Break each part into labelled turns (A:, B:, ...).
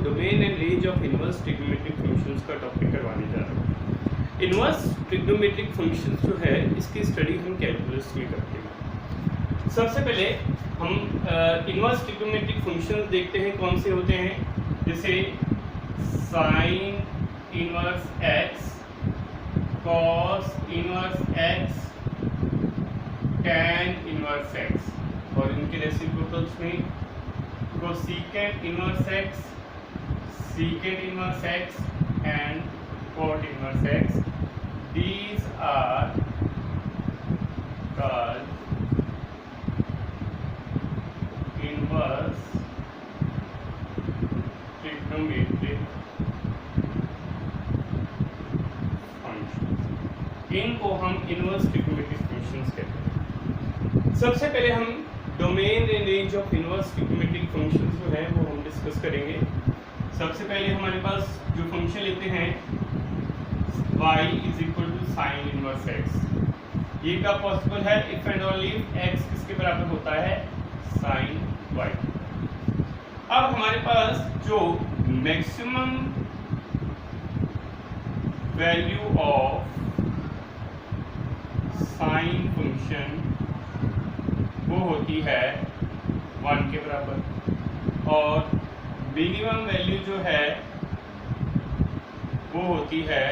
A: Domain and range of inverse trigonometric functions का topic करवाने जा रहा हूँ। इनवर्स ट्रिग्नोमेट्रिक फंक्शंस जो है इसकी स्टडी हम कैलकुलस में करते हैं। सबसे पहले हम इनवर्स ट्रिग्नोमेट्रिक फंक्शंस देखते हैं कौन से होते हैं, जैसे sine inverse x, cos inverse x, tan inverse x, और इनके रेसिप्रोकल्स में cosecant inverse x, secant inverse x and cot inverse x. These are called inverse trigonometric functions. इनको हम इनवर्स ट्रिग्नोमेट्रिक फंक्शंस कहते हैं. सबसे पहले हम domain and range of inverse trigonometric functions जो है वो हम डिस्कस करेंगे. सबसे पहले हमारे पास जो फंक्शन लेते हैं y is equal to sine inverse x. ये कब पॉसिबल है? If and only if x किसके बराबर होता है? Sine y. अब हमारे पास जो maximum value of sine function वो होती है 1 के बराबर, और मिनिमम वैल्यू जो है वो होती है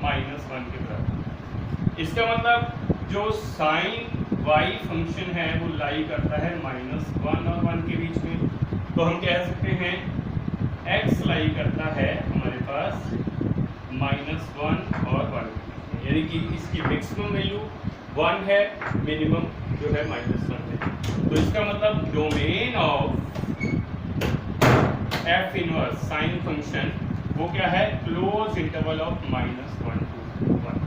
A: -1 के बराबर. इसका मतलब जो साइन y फंक्शन है वो लाई करता है -1 और 1 के बीच में. तो हम कह सकते हैं x लाई करता है हमारे पास -1 और 1, यानी कि इसकी मैक्सिमम वैल्यू 1 है, मिनिमम जो है -1 है. तो इसका मतलब domain of f inverse sine function वो क्या है? Close interval of -1 to 1.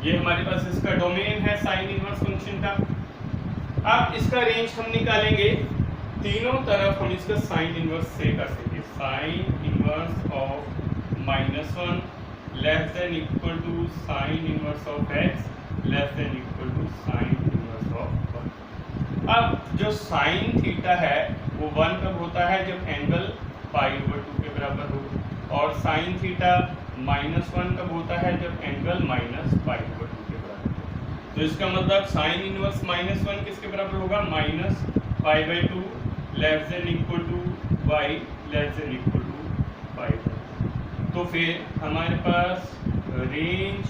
A: ये हमारे पास इसका डोमेन है साइन इनवर्स फंक्शन का. अब इसका रेंज हम निकालेंगे, तीनों तरफ हम इसका साइन इनवर्स से कर देंगे. Sine inverse of -1 less than equal to sine inverse of x less than equal to sine inverse of 1. अब जो साइन थीटा है वो 1 कब होता है? जब एंगल π/2 के बराबर हो. और साइन थीटा -1 कब होता है? जब एंगल -π/2 के बराबर हो. तो इसका मतलब साइन इनवर्स -1 किसके बराबर होगा? -π/2 less than equal to y less than equal to π/2. तो फिर हमारे पास रेंज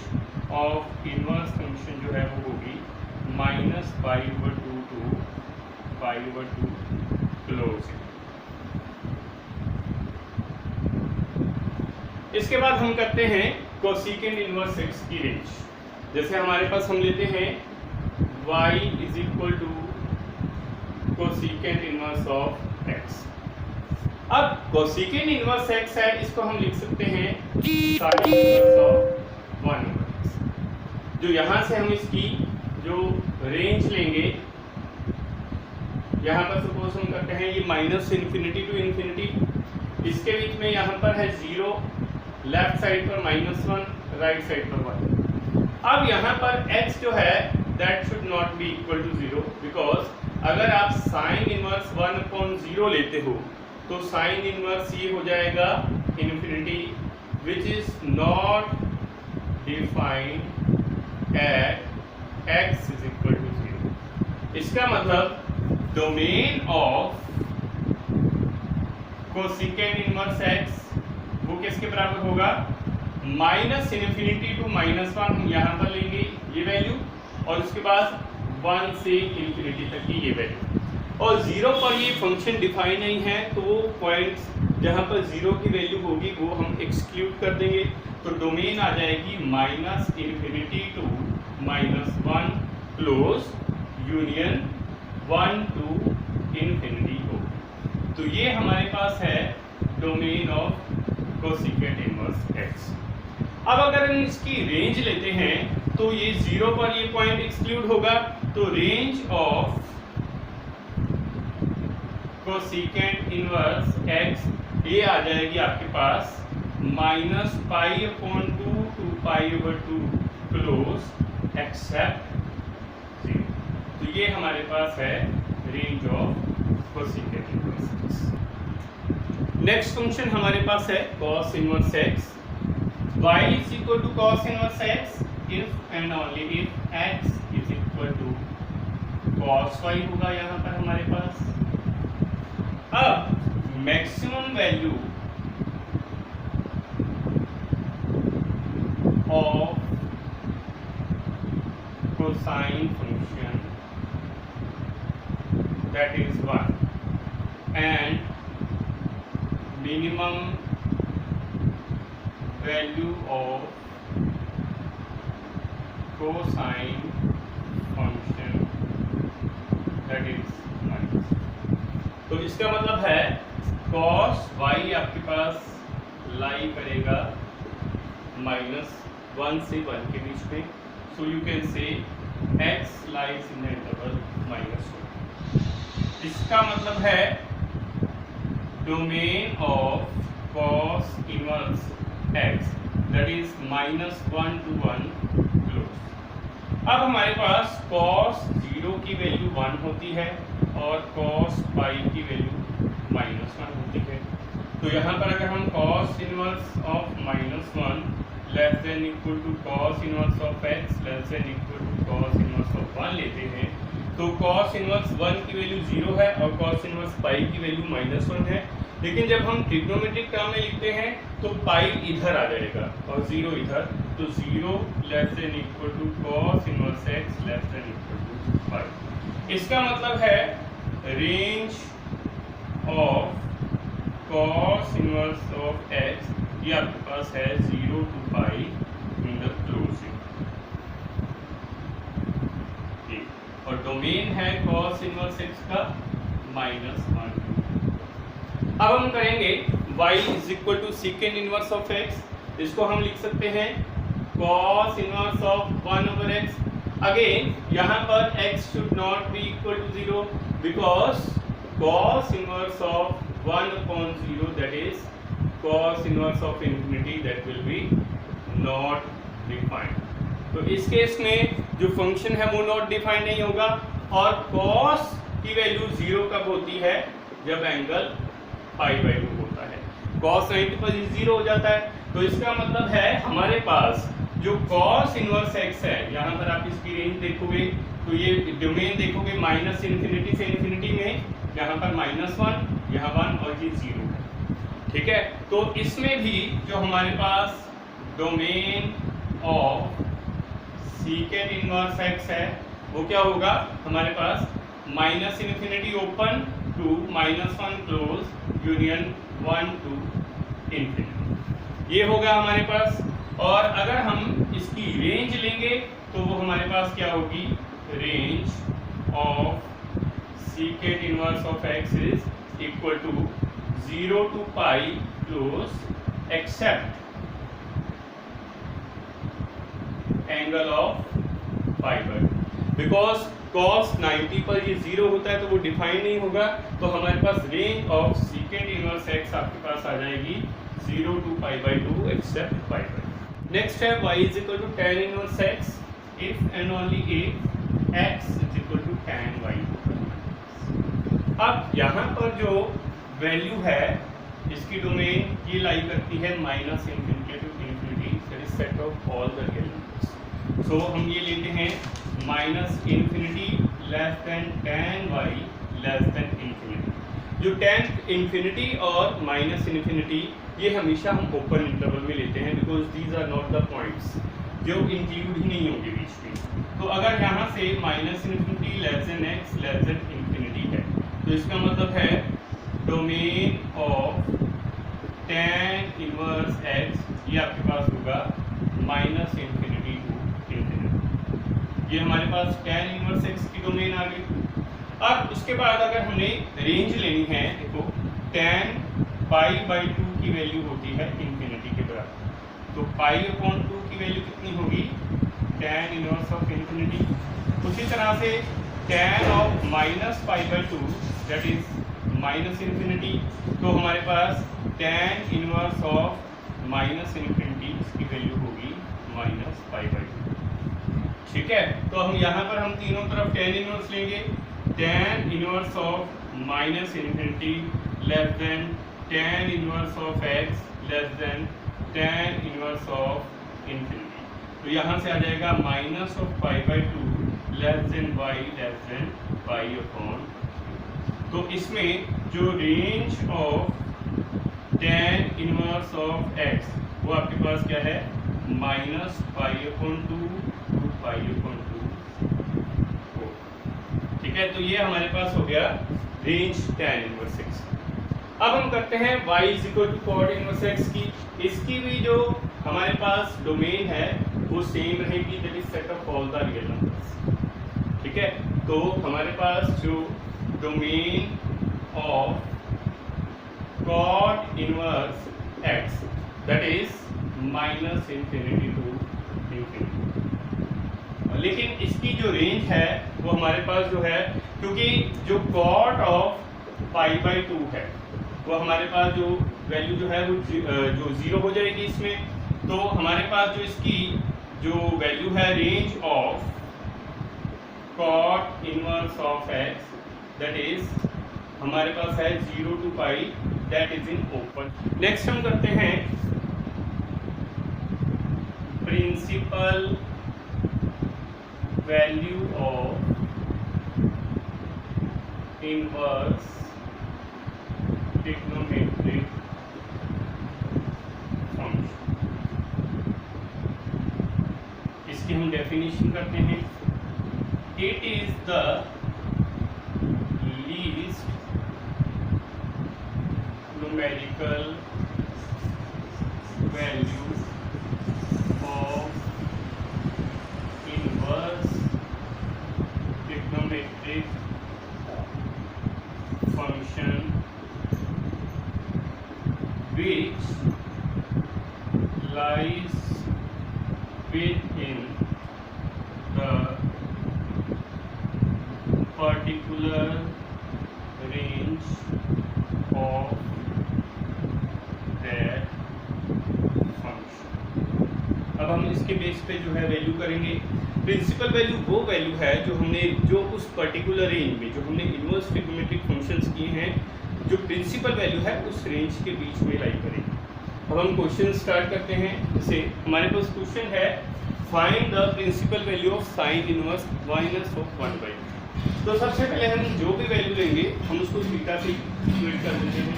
A: ऑफ इनवर्स फंक्शन जो है वो होगी -π/2 टू π/2 क्लोज. इसके बाद हम करते हैं कोसेकेंट इनवर्स x की रेंज. जैसे हमारे पास हम लेते हैं y is equal to cosecant inverse of x. अब कोसेकेंट इनवर्स x है, इसको हम लिख सकते हैं साइन इनवर्स ऑफ 1. जो यहाँ से हम इसकी जो रेंज लेंगे, यहाँ पर सपोज हम करते हैं ये -∞ टू इन्फिनिटी, इसके बीच में यहाँ पर है 0, लेफ्ट साइड पर -1, राइट साइड पर 1. अब यहाँ पर x जो है that should not be equal to 0, because अगर आप साइन इनवर्स 1/0 लेते हो तो साइन इनवर्स ये हो जाएगा infinity, which is not defined at x is equal to 0. इसका मतलब domain of cosecant inverse x वो किसके बराबर होगा? -∞ टू -1 हम यहाँ पर लेंगे ये वैल्यू, और उसके बाद 1 से इन्फिनिटी तक की ये वैल्यू. और 0 पर ये फंक्शन डिफाइन नहीं है, तो वो पॉइंट्स जहाँ पर 0 की वैल्यू होगी वो हम एक्सक्लूड कर देंगे. तो डोमेन आ जाएगी -∞ to -1 close union 1 to infinity हो. तो ये हमारे पास है domain of cosecant inverse x. अब अगर हम इसकी रेंज लेते हैं तो ये 0 पर ये पॉइंट एक्सक्लूड होगा, तो range of cosecant inverse x ये आ जाएगी आपके पास -π/2 टू π/2 क्लोज एक्सेप्ट 0. तो ये हमारे पास है range of cosecant inverse x. Next function हमारे पास है cos inverse x, y is equal to cos inverse x if and only if x is equal to cos y होगा यहाँ पर हमारे पास। अब maximum value of cosine function that is 1 and minimum value of cosine function that is minus। तो इसका मतलब है cos y आपके पास लाई करेगा -1 से 1 के बीच में, so you can say x lies in the interval -1। इसका मतलब है domain of cos inverse x that is -1 to 1 close. अब हमारे पास cos 0 की वैल्यू 1 होती है और cos पाई की वैल्यू -1 होती है। तो यहाँ पर अगर हम cos inverse of -1 less than equal to cos inverse of x less than equal to cos inverse of 1 लेते हैं, तो cos इनवर्स 1 की वैल्यू 0 है और cos इनवर्स पाई की वैल्यू -1 है। लेकिन जब हम ट्रिग्नोमेट्रिक टर्म में लिखते हैं तो पाई इधर आ जाएगा और 0 इधर, तो 0 less than equal to cos inverse x less than equal to pi. इसका मतलब है range of cos inverse of x ये आपके पास है 0 to pi in the closing, और डोमेन है cos इनवर्स x का -1। अब हम करेंगे y is equal to secant inverse of x, इसको हम लिख सकते हैं cos inverse of 1/x। Again यहाँ पर x should not be equal to 0 because cos inverse of 1/0 that is cos inverse of infinity that will be not defined. तो इस case में जो फंक्शन है वो नॉट डिफाइंड नहीं होगा, और cos की वैल्यू 0 कब होती है, जब एंगल π/2 होता है। cos 90 पर 0 हो जाता है, तो इसका मतलब है हमारे पास जो cos इनवर्स x है, यहाँ पर आप इसकी रेंज देखोगे तो ये डोमेन देखोगे -∞ से ∞ में, यहाँ पर -1 यहाँ 1 और ये 0 है, ठीक है। तो इसमें भी जो हमारे पास domain of secant inverse x है वो क्या होगा, हमारे पास -∞ open to -1 close union 1 to ∞ ये होगा हमारे पास। और अगर हम इसकी रेंज लेंगे तो वो हमारे पास क्या होगी, range of secant inverse of x is equal to 0 to pi close except angle of π/2, because cos 90 पर ये 0 होता है तो वो डिफाइन नहीं होगा, तो हमारे पास range of secant inverse x आपके पास आ जाएगी 0 to π/2 एक्सेप्ट π/2। नेक्स्ट है y is equal to tan inverse x if and only if x is equal to tan y। अब यहाँ पर जो वैल्यू है इसकी डोमेन ये लाई करती है -∞ to ∞, that is set of all the real numbers. So हम ये लेते हैं -∞ less than tan y less than ∞। जो tan ∞ और -∞ ये हमेशा हम ओपन इंटरवल में लेते हैं, because these are not the points जो इंक्लूड ही नहीं होंगे बीच में। तो अगर यहाँ से -∞ less than x less than ∞ है, तो इसका मतलब है domain of tan inverse x ये आपके पास होगा -∞ to ∞। ये हमारे पास tan इनवर्स x की डोमेन आ गई। अब उसके बाद अगर हमने रेंज लेनी है, देखो tan π/2 की वैल्यू होती है ∞ के बराबर, तो π/2 की वैल्यू कितनी होगी, tan इनवर्स ऑफ ∞। उसी तरह से tan ऑफ -π/2 दैट इज -∞, तो हमारे पास tan इनवर्स ऑफ -∞ की वैल्यू होगी -π/2, ठीक है। तो हम यहाँ पर हम तीनों तरफ tan इनवर्स लेंगे, tan inverse of -∞ less than tan inverse of x less than tan inverse of infinity. तो यहाँ से आ जाएगा minus of pi by two less than y less than pi upon. तो इसमें जो range of tan inverse of x वो आपके पास क्या है, minus pi upon two to pi upon two. ठीक है, तो ये हमारे पास हो गया रेंज tan इनवर्स x। अब हम करते हैं y is equal to cot inverse x की। इसकी भी जो हमारे पास डोमेन है वो सेम रहेगी, that is set of all the real numbers. ठीक है, तो हमारे पास जो domain of cot inverse x that is minus infinity to infinity. लेकिन इसकी जो रेंज है वो हमारे पास जो है, क्योंकि जो cot of pi by to है वो हमारे पास जो वैल्यू जो है वो जो जीरो हो जाएगी इसमें। तो हमारे पास जो इसकी जो वैल्यू है range of cot inverse of x that is हमारे पास है 0 to pi, that is in open. Next हम करते हैं principal value of inverse trigonometric function. इसकी हम डेफिनेशन करते हैं, it is the least numerical value of inverse trigonometric function which lies within the particular range of अब हम इसके बेस पे जो है वैल्यू करेंगे। प्रिंसिपल वैल्यू वो वैल्यू है जो उस पर्टिकुलर रेंज में जो हमने इनवर्स ट्रिग्नोमेट्रिक फंक्शंस किए हैं, जो प्रिंसिपल वैल्यू है उस रेंज के बीच में लाई करेंगे। अब हम क्वेश्चन स्टार्ट करते हैं। जैसे हमारे पास क्वेश्चन है, find the principal value of sine inverse minus of 1/2। तो सबसे पहले हम जो भी वैल्यू लेंगे हम उसको थीटा से इक्वेट कर देते हैं।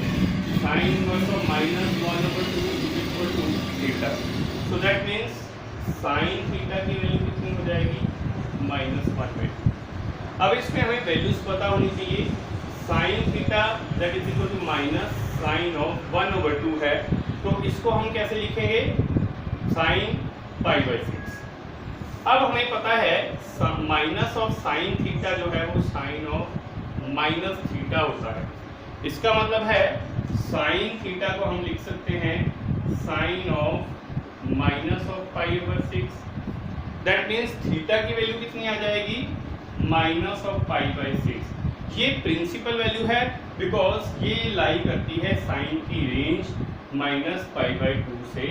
A: Sine inverse of -1/2 is equal to theta. So that means sine theta की वैल्यू कितनी हो जाएगी, -1/2। अब इसमें हमें वैल्यूज पता होनी चाहिए। Sine theta that is equal to minus sine of 1/2 है, तो इसको हम कैसे लिखेंगे, साइन π/6। अब हमें पता है माइनस ऑफ साइन थीटा जो है वो साइन ऑफ माइनस थीटा होता है। इसका मतलब है साइन थीटा को हम लिख सकते हैं sine of minus of π/6। That means theta की वैल्यू कितनी आ जाएगी, माइनस ऑफ π/6। ये प्रिंसिपल वैल्यू है बिकॉज ये लाई करती है साइन की रेंज -π/2 से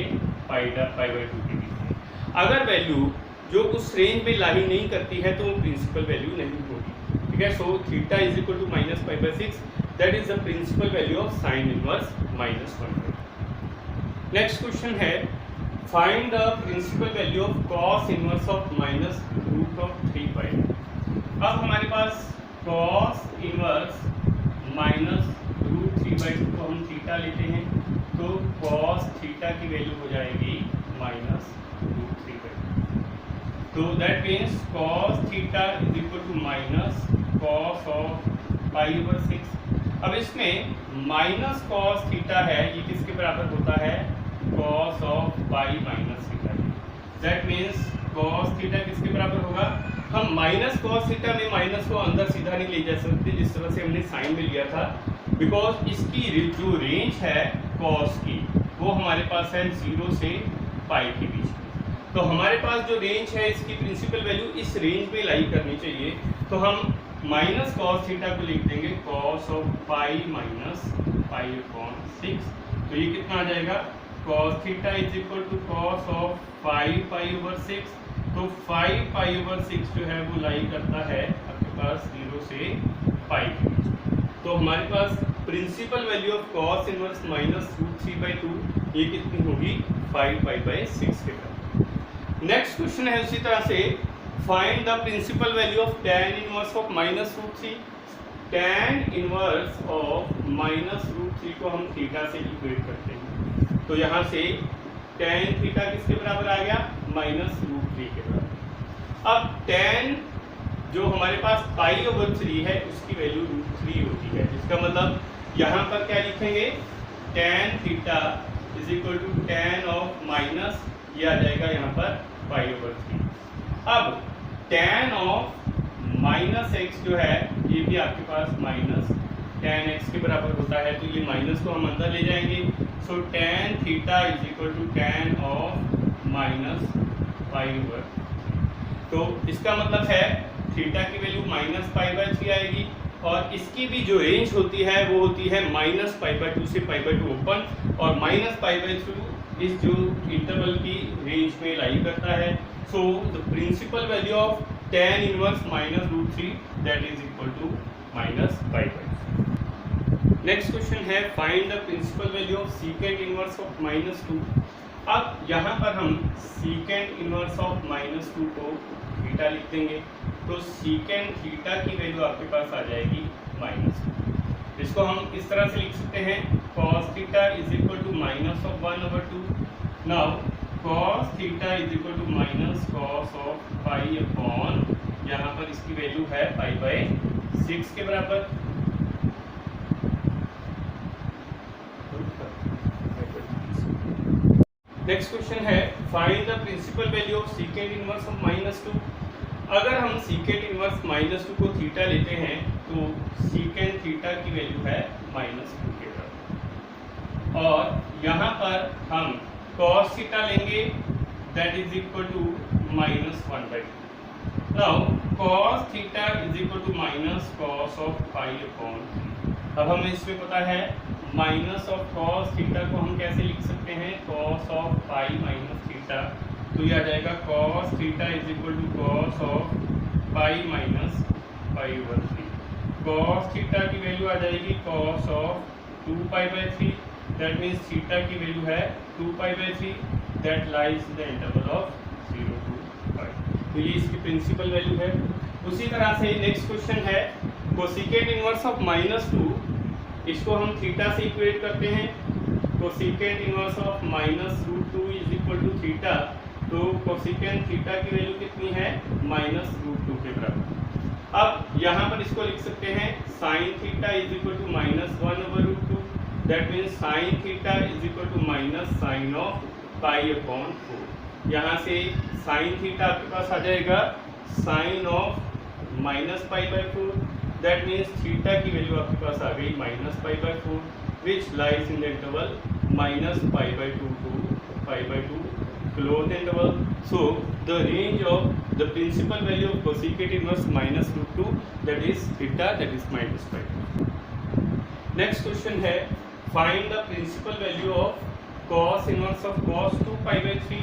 A: π/2 के बीच। अगर वैल्यू जो उस रेंज में लाई नहीं करती है तो वो प्रिंसिपल वैल्यू नहीं होगी। ठीक है, so theta is equal to -π/6, that is the principal value of sine inverse -1/2। Next question है, find the principal value of cos inverse of -√3π। अब हमारे पास कॉस इनवर्स -√3/2 को हम थीटा लेते हैं, तो कॉस थीटा की वैल्यू हो जाएगी -√3/2। तो that means cos theta is equal to minus cos of π/6। अब इसमें माइनस कॉस थीटा है, ये किसके बराबर होता है, cos of π-θ। That means cos theta किसके बराबर होगा, हम माइनस कॉस थीटा में माइनस को अंदर सीधा नहीं ले जा सकते जिस तरह से हमने साइन में लिया था, बिकॉज इसकी जो रेंज है कॉस की वो हमारे पास है 0 से π के बीच में। तो हमारे पास जो रेंज है इसकी प्रिंसिपल वैल्यू इस रेंज में लाई करनी चाहिए, तो हम माइनस कॉस थीटा को लिख देंगे कॉस ऑफ π-π/6। तो ये कितना आ जाएगा, cos theta is equal to cos of 5π/6। तो 5π/6 जो है वो लाई करता है आपके पास 0 से π के बीच। तो हमारे पास principal value of cos inverse minus root 3/2 ये कितनी होगी 5π/6 के बराबर। नेक्स्ट क्वेश्चन है उसी तरह से find the principal value of tan inverse of minus root 3। tan inverse of minus root 3 को हम थीटा से इक्वेट करते हैं, तो यहाँ से tan थीटा किसके बराबर आ गया माइनस रूट 3 के बराबर। अब tan जो हमारे पास π/3 है उसकी वैल्यू रूट 3 होती है, इसका मतलब यहाँ पर क्या लिखेंगे tan theta is equal to tan of minus, ये आ जाएगा यहाँ पर π/3। अब tan ऑफ माइनस एक्स जो है ये भी आपके पास माइनस tan x के बराबर होता है, तो ये माइनस को हम अंदर ले जाएंगे। So tan theta is equal to tan of minus π/3। तो इसका मतलब है थीटा की वैल्यू माइनस π/3 आएगी, और इसकी भी जो रेंज होती है वो होती है माइनस π/2 से π/2 ओपन, और माइनस π/2 इस जो इंटरवल की रेंज में लाई करता है। So the principal value of tan inverse minus root 3 that is equal to minus π/2। Next question है find the principal value of secant inverse of minus 2। अब यहाँ पर हम सीकेंड इनवर्स ऑफ माइनस 2 को थीटा लिख देंगे, तो सीकेंड थीटा की वैल्यू आपके पास आ जाएगी -2। इसको हम इस तरह से लिख सकते हैं cos theta is equal to minus of 1/2। Now cos theta is equal to minus cos of pi upon, यहाँ पर इसकी वैल्यू है π/6 के बराबर। नेक्स्ट क्वेश्चन है find the principal value of secant inverse of -2। अगर हम सीकेंड इनवर्स -2 को थीटा लेते हैं तो सीकेंड थीटा की वैल्यू है -2 के बराबर, और यहाँ पर हम cos थीटा लेंगे that is equal to -1/2। Now cos theta is equal to minus cos of pi upon 3। अब हमें इसमें पता है माइनस ऑफ cos थीटा को हम कैसे लिख सकते हैं cos of pi minus theta, तो ये आ जाएगा cos theta is equal to cos of pi minus π/3। cos theta की वैल्यू आ जाएगी cos of 2π/3, that means theta की वैल्यू है 2π/3 that lies in the interval of 0 to π। तो ये इसकी प्रिंसिपल वैल्यू है। उसी तरह से नेक्स्ट क्वेश्चन है कोसेकेंड इनवर्स ऑफ -2, इसको हम थीटा से इक्वेट करते हैं। Cosecant inverse of -√2 is equal to theta, तो कोसेकेंड थीटा की वैल्यू कितनी है -√2 के बराबर। अब यहाँ पर इसको लिख सकते हैं sine theta is equal to -1/√2, that means sine theta is equal to minus sine of π/4। यहाँ से साइन थीटा आपके पास आ जाएगा sine of -π/4, that means theta की वैल्यू आपके पास आ गई -π/4 which lies in the interval -π/2 to π/2 closed interval. So the range of the principal value of cosecant inverse -√2 that is theta, that is -π/2. Next question है find the principal value of cos inverse of cos 2π/3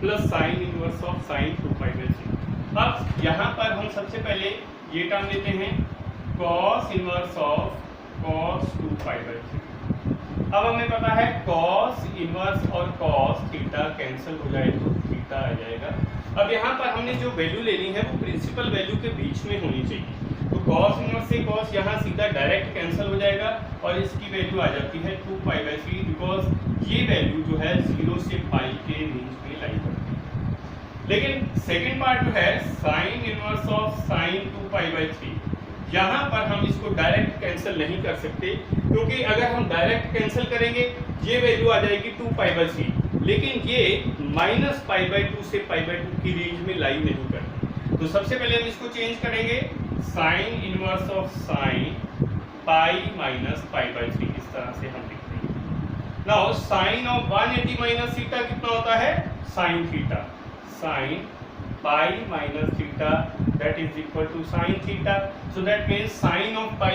A: plus sin inverse of sin 2π/3। अब यहाँ पर हम सबसे पहले ये term लेते हैं cos इनवर्स ऑफ cos 2π/3। अब हमें पता है cos इनवर्स और cos थीटा कैंसिल हो जाए तो थीटा आ जाएगा। अब यहाँ पर हमने जो वैल्यू लेनी है वो प्रिंसिपल वैल्यू के बीच में होनी चाहिए, तो cos इनवर्स से cos यहाँ सीधा डायरेक्ट कैंसिल हो जाएगा और इसकी वैल्यू आ जाती है 2π/3, बिकॉज ये वैल्यू जो है 0 से पाई के रेंज में लाई करती है। लेकिन सेकेंड पार्ट जो है साइन इनवर्स ऑफ साइन 2π/3, यहाँ पर हम इसको डायरेक्ट कैंसिल नहीं कर सकते, क्योंकि अगर हम डायरेक्ट कैंसिल करेंगे ये वैल्यू आ जाएगी 2π/3, लेकिन ये -π/2 से π/2 की रेंज में लाई नहीं करती। तो सबसे पहले हम इसको चेंज करेंगे sine inverse of sine pi minus π/3, इस तरह से हम लिख देंगे। Now sine of 180 minus theta कितना होता है sine theta, sine pi minus theta that is equal to sin theta, so that means sin of pi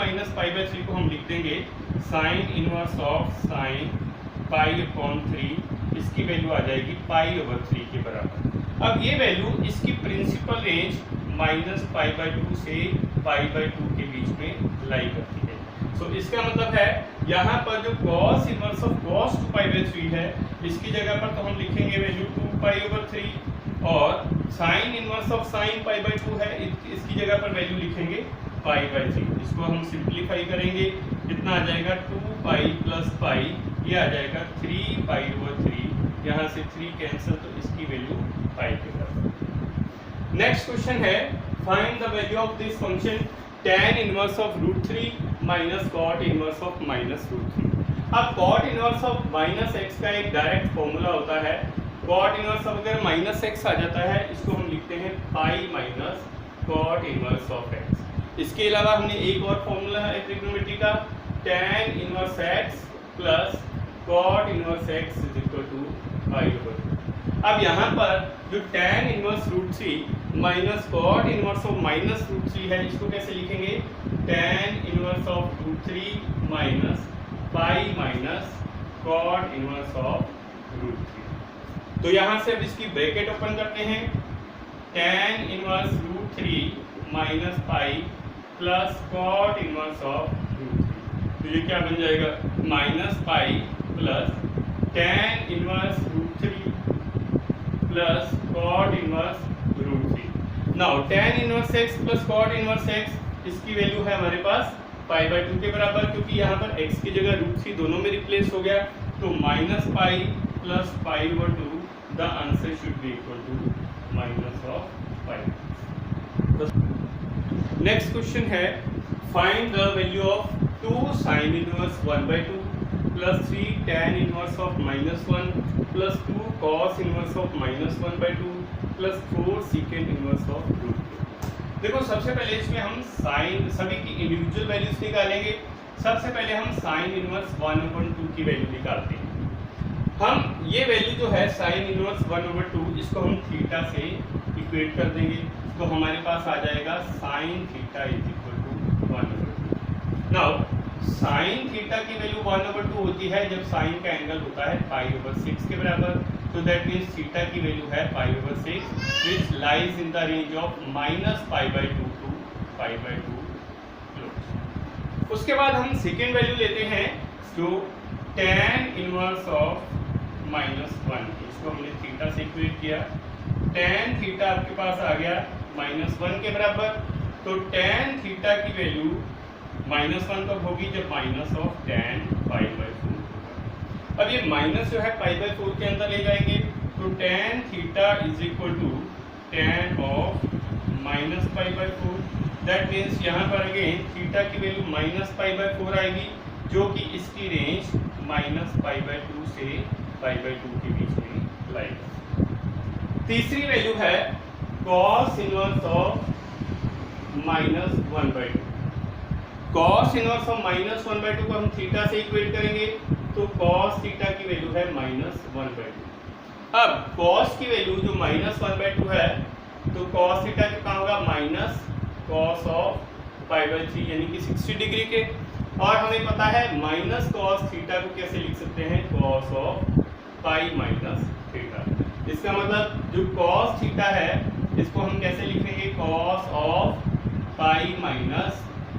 A: minus π/3 को हम लिख देंगे sin inverse of sin pi upon 3, इसकी वैल्यू आ जाएगी π/3 के बराबर। अब ये वैल्यू इसकी प्रिंसिपल रेंज -π/2 से π/2 के बीच में लाई करती है। सो इसका मतलब है यहाँ पर जो cos इनवर्स ऑफ cos 2π/3 है, इसकी जगह पर तो हम लिखेंगे वैल्यू 2π/3 और sin इनवर्स ऑफ sin π/2 है, इसकी जगह पर वैल्यू लिखेंगे π/3। इसको हम सिंप्लीफाई करेंगे, कितना आ जाएगा 2π + π, ये आ जाएगा 3π/3, यहाँ से 3 कैंसिल तो इसकी वैल्यू π के बराबर। नेक्स्ट क्वेश्चन है find the value of this function tan inverse of √3 minus cot inverse of -√3। अब cot इनवर्स ऑफ -x का एक डायरेक्ट फॉर्मूला होता है। cot इनवर्स ऑफ अगर -x आ जाता है, इसको हम लिखते हैं पाई minus cot inverse of x। इसके अलावा हमने एक और फॉर्मूला है ट्रिग्नोमेट्री का, tan inverse x plus cot inverse x is equal to पाई/2। अब यहाँ पर जो tan inverse √3 minus cot inverse of -√3 है, इसको कैसे लिखेंगे, tan inverse of √3 minus pi minus cot inverse of √3। तो यहाँ से अब इसकी ब्रैकेट ओपन करते हैं, tan inverse √3 minus pi plus cot inverse of √3। तो ये क्या बन जाएगा, minus pi plus tan inverse √3 plus cot inverse √3। Now tan inverse x plus cot inverse x, इसकी वैल्यू है हमारे पास π/2 के बराबर, क्योंकि यहाँ पर x की जगह √3 दोनों में रिप्लेस हो गया, तो minus pi plus π/2, the answer should be equal to minus of pi. Next question है find the value of 2 sin inverse 1/2 plus 3 tan inverse of -1 plus 2 cos inverse of -1/2 plus 4 secant inverse of √2। देखो सबसे पहले इसमें हम sign सभी की individual values निकालेंगे। सबसे पहले हम साइन इनवर्स 1/2 की वैल्यू निकालते हैं। हम ये वैल्यू जो है साइन इनवर्स 1/2, इसको हम थीटा से इक्वेट कर देंगे, तो हमारे पास आ जाएगा sine theta is equal to 1/2। Now sine theta की वैल्यू 1/2 होती है जब साइन का एंगल होता है π/6 के बराबर, तो दैट मीन्स थीटा की वैल्यू है π/6 which lies in the range of -π/2 to π/2 close. उसके बाद हम सेकेंड वैल्यू लेते हैं जो tan इनवर्स ऑफ -1, इसको हमने थीटा से इक्वेट किया, tan थीटा आपके पास आ गया -1 के बराबर, तो tan थीटा की वैल्यू -1 कब होगी, जब माइनस ऑफ tan π/4। अब ये माइनस जो है π/4 के अंदर ले जाएंगे, तो tan theta is equal to tan of -π/4। That means यहाँ पर अगेन थीटा की वैल्यू -π/4 आएगी, जो कि इसकी रेंज -π/2 से π/2 के बीच में लाएगी। तीसरी वैल्यू है cos inverse of -1/2। cos inverse of -1/2 को हम थीटा से इक्वेट करेंगे, तो cos थीटा की वैल्यू है -1/2। अब cos की वैल्यू जो -1/2 है, तो cos थीटा कितना होगा, माइनस cos ऑफ π/3 यानी कि 60 डिग्री के, और हमें पता है माइनस cos थीटा को कैसे लिख सकते हैं, cos of pi minus theta. इसका मतलब जो cos थीटा है इसको हम कैसे लिखेंगे, cos ऑफ पाई माइनस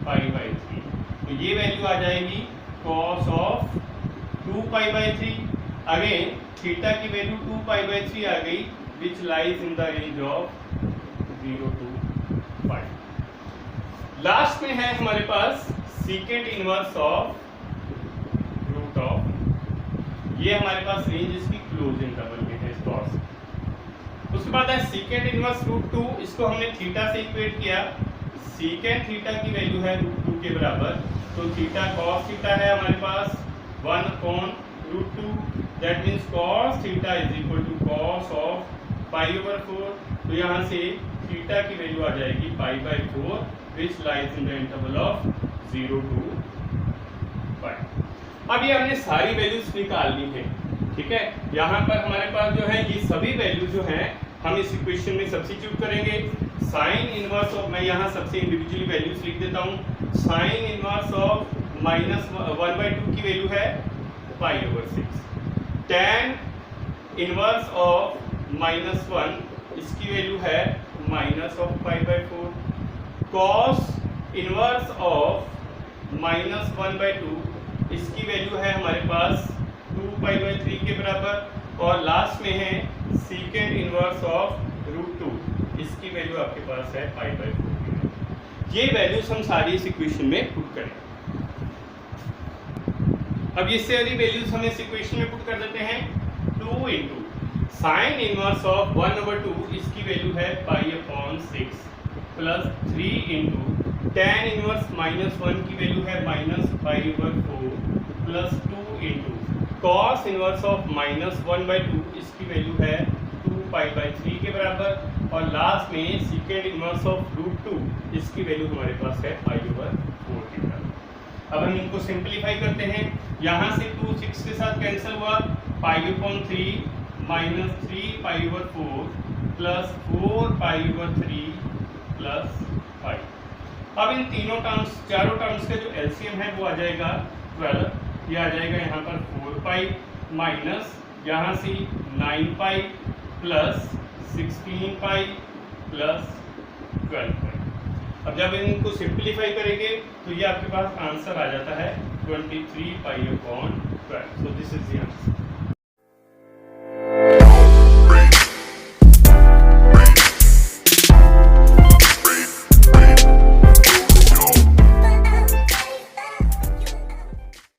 A: π/3। तो ये वैल्यू आ जाएगी cos ऑफ 2π/3। अगेन थीटा की वैल्यू 2π/3 आ गई, which lies in the range of 0 to π। Last में है हमारे पास secant inverse of root of, ये हमारे पास रेंज इसकी क्लोज इंटरवल में है इस तौर से। उसके बाद है सीकेंट इनवर्स √2, इसको हमने थीटा से इक्वेट किया, सीकेंट थीटा की वैल्यू है √2 के बराबर, तो थीटा cos थीटा है हमारे पास 1/√2, that means cos theta is equal to cos of π/4। तो यहाँ से थीटा की वैल्यू आ जाएगी π/4 which lies in the interval of 0 to π। अब ये हमने सारी वैल्यूज निकाल ली है, ठीक है। यहाँ पर हमारे पास जो है ये सभी वैल्यू जो है हम इस इक्वेशन में सब्स्टिट्यूट करेंगे। साइन इनवर्स ऑफ, मैं यहाँ सबसे इंडिविजुअली वैल्यूज लिख देता हूँ। साइन इनवर्स ऑफ -1/2 की वैल्यू है π/6। tan इनवर्स ऑफ -1, इसकी वैल्यू है minus of π/4। cos inverse of -1/2, इसकी वैल्यू है हमारे पास 2π/3 के बराबर, और लास्ट में है सेकेंड इनवर्स ऑफ √2, इसकी वैल्यू आपके पास है π/4। ये वैल्यूज हम सारी इस इक्वेशन में पुट करें। अब इससे यदि वैल्यूज हम इस इक्वेशन में पुट कर देते हैं, 2 इंटू साइन इनवर्स ऑफ 1/2, इसकी वैल्यू है π/6, प्लस 3 इंटू tan इनवर्स -1 की वैल्यू है -π/4, plus 2 into cos inverse of -1/2, इसकी वैल्यू है 2π/3 के बराबर, और लास्ट में सेकेंड इनवर्स ऑफ √2, इसकी वैल्यू हमारे पास है π/4 के बराबर। अब हम इनको सिंपलीफाई करते हैं। यहाँ से 2 6 के साथ कैंसिल हुआ, π/3 -3π/4 प्लस 4π/3 प्लस 5। अब इन चारों टर्म्स के जो एलसीएम है वो आ जाएगा 12, ये आ जाएगा यहाँ पर 4π माइनस यहाँ से 9π प्लस 16π प्लस 12π। अब जब इनको सिंप्लीफाई करेंगे तो ये आपके पास आंसर आ जाता है 23π/12। So this is the answer.